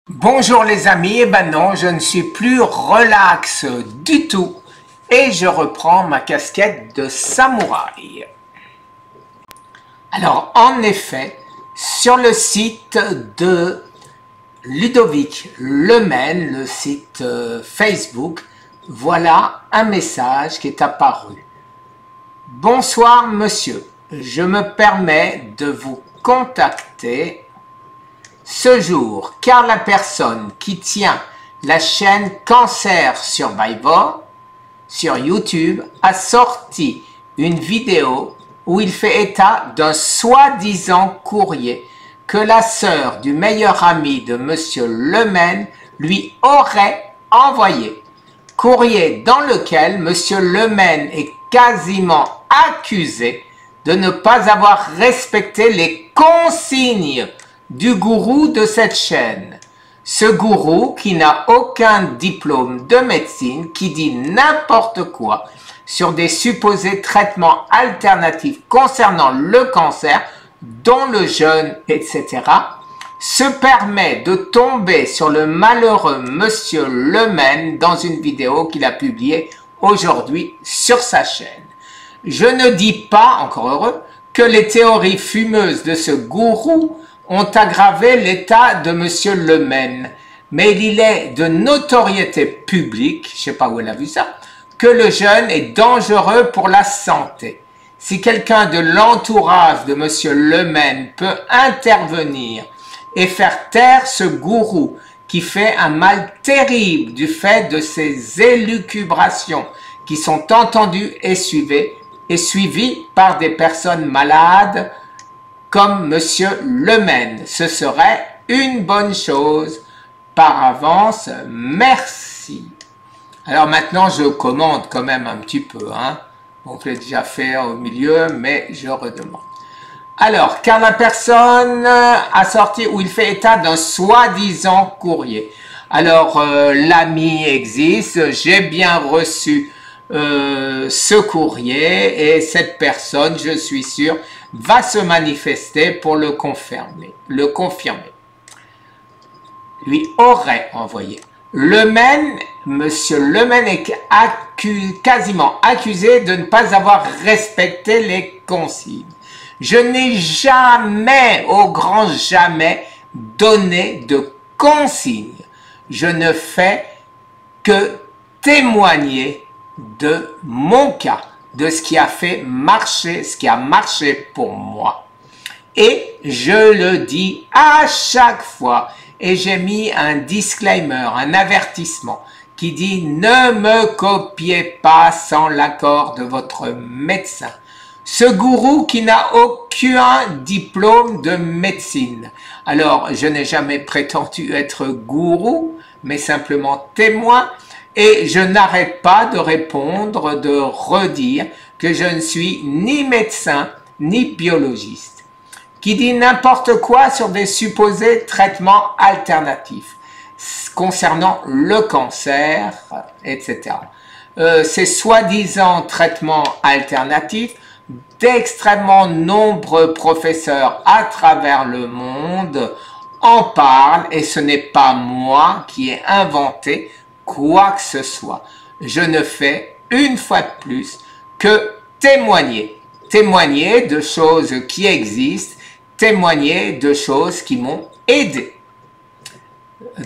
Bonjour les amis, non, je ne suis plus relax du tout et je reprends ma casquette de samouraï. Alors en effet, sur le site de Ludovic Lemaine, le site Facebook, voilà un message qui est apparu. Bonsoir monsieur, je me permets de vous contacter ce jour, car la personne qui tient la chaîne Cancer Survivor sur YouTube a sorti une vidéo où il fait état d'un soi-disant courrier que la sœur du meilleur ami de Monsieur Lemaine lui aurait envoyé. Courrier dans lequel Monsieur Lemaine est quasiment accusé de ne pas avoir respecté les consignes du gourou de cette chaîne. Ce gourou qui n'a aucun diplôme de médecine, qui dit n'importe quoi sur des supposés traitements alternatifs concernant le cancer, dont le jeûne, etc., se permet de tomber sur le malheureux Monsieur Lemaine dans une vidéo qu'il a publiée aujourd'hui sur sa chaîne. Je ne dis pas, encore heureux, que les théories fumeuses de ce gourou ont aggravé l'état de Monsieur Lemaine, mais il est de notoriété publique, je ne sais pas où elle a vu ça, que le jeûne est dangereux pour la santé. Si quelqu'un de l'entourage de Monsieur Lemaine peut intervenir et faire taire ce gourou qui fait un mal terrible du fait de ses élucubrations qui sont entendues et suivies par des personnes malades, comme Monsieur Lemaine, ce serait une bonne chose. Par avance, merci. Alors maintenant, je commande quand même un petit peu. On peut déjà faire au milieu, mais je redemande. Alors, car la personne a sorti où il fait état d'un soi-disant courrier. Alors, l'ami existe, j'ai bien reçu ce courrier et cette personne, je suis sûr, va se manifester pour le confirmer. Lui aurait envoyé. Monsieur Lemaine est quasiment accusé de ne pas avoir respecté les consignes. Je n'ai jamais, au grand jamais, donné de consignes. Je ne fais que témoigner de mon cas, de ce qui a fait marcher, ce qui a marché pour moi. Et je le dis à chaque fois, et j'ai mis un disclaimer, un avertissement, qui dit « Ne me copiez pas sans l'accord de votre médecin ». Ce gourou qui n'a aucun diplôme de médecine. Alors, je n'ai jamais prétendu être gourou, mais simplement témoin, et je n'arrête pas de répondre, de redire que je ne suis ni médecin, ni biologiste, qui dit n'importe quoi sur des supposés traitements alternatifs concernant le cancer, etc. Ces soi-disant traitements alternatifs, d'extrêmement nombreux professeurs à travers le monde en parlent et ce n'est pas moi qui ai inventé quoi que ce soit. Je ne fais une fois de plus que témoigner de choses qui existent, témoigner de choses qui m'ont aidé,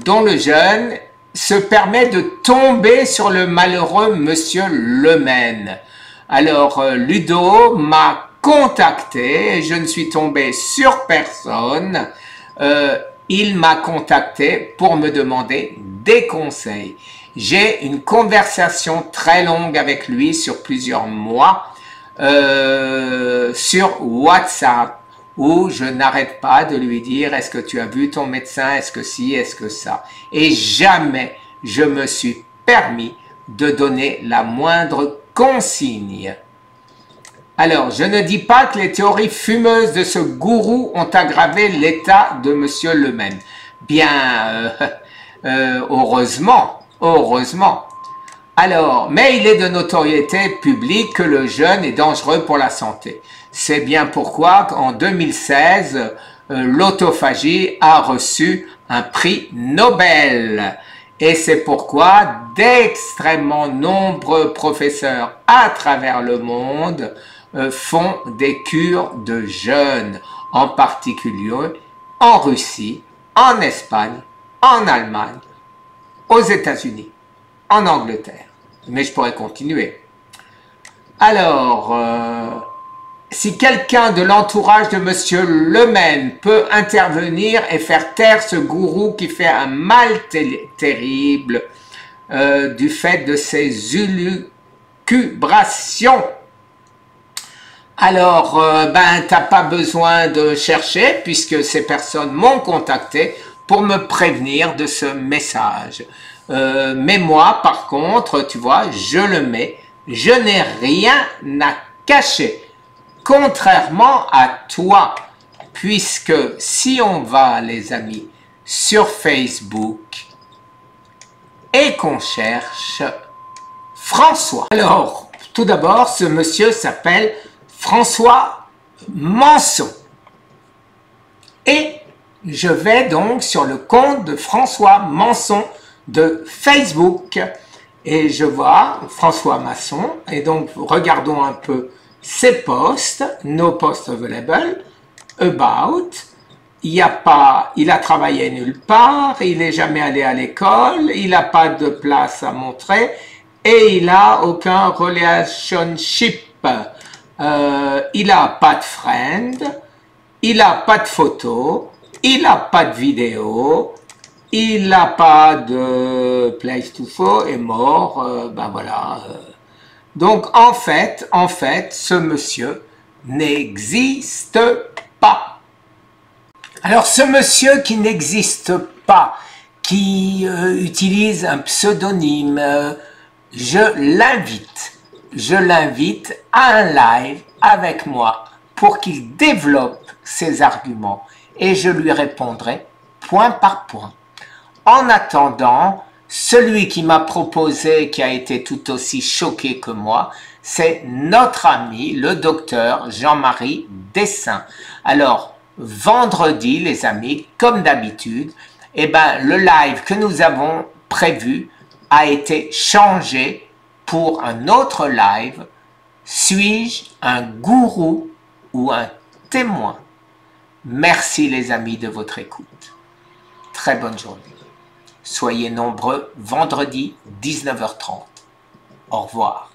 dont le jeune se permet de tomber sur le malheureux Monsieur Lemaine. Alors Ludo m'a contacté, et je ne suis tombé sur personne, il m'a contacté pour me demander des conseils. J'ai une conversation très longue avec lui sur plusieurs mois sur WhatsApp où je n'arrête pas de lui dire est-ce que tu as vu ton médecin, est-ce que si, est-ce que ça. Et jamais je me suis permis de donner la moindre consigne. Alors, je ne dis pas que les théories fumeuses de ce gourou ont aggravé l'état de Monsieur Lemaine. Bien, heureusement. Alors, mais il est de notoriété publique que le jeûne est dangereux pour la santé. C'est bien pourquoi, en 2016, l'autophagie a reçu un prix Nobel. Et c'est pourquoi d'extrêmement nombreux professeurs à travers le monde font des cures de jeûne, en particulier en Russie, en Espagne, en Allemagne, aux États-Unis, en Angleterre. Mais je pourrais continuer. Alors, si quelqu'un de l'entourage de Monsieur Lemaine peut intervenir et faire taire ce gourou qui fait un mal terrible du fait de ses élucubrations, alors, t'as pas besoin de chercher puisque ces personnes m'ont contacté pour me prévenir de ce message. Mais moi, par contre, tu vois, je le mets, je n'ai rien à cacher. Contrairement à toi, puisque si on va, les amis, sur Facebook et qu'on cherche François. Alors, tout d'abord, ce monsieur s'appelle François Manson. Et je vais donc sur le compte de François Manson de Facebook et je vois François Masson et donc regardons un peu ses posts, no posts available, about, il a travaillé nulle part, il n'est jamais allé à l'école, il n'a pas de place à montrer et il n'a aucun relationship. Il n'a pas de friend, il n'a pas de photo, il n'a pas de vidéo, il n'a pas de place to go, est mort, voilà. Donc en fait, ce monsieur n'existe pas. Alors ce monsieur qui n'existe pas, qui utilise un pseudonyme, je l'invite à un live avec moi pour qu'il développe ses arguments et je lui répondrai point par point. En attendant, celui qui m'a proposé, qui a été tout aussi choqué que moi, c'est notre ami, le docteur Jean-Marie Dessin. Alors, vendredi, les amis, comme d'habitude, le live que nous avons prévu a été changé pour un autre live. Suis-je un gourou ou un témoin? Merci les amis de votre écoute. Très bonne journée. Soyez nombreux vendredi 19h30. Au revoir.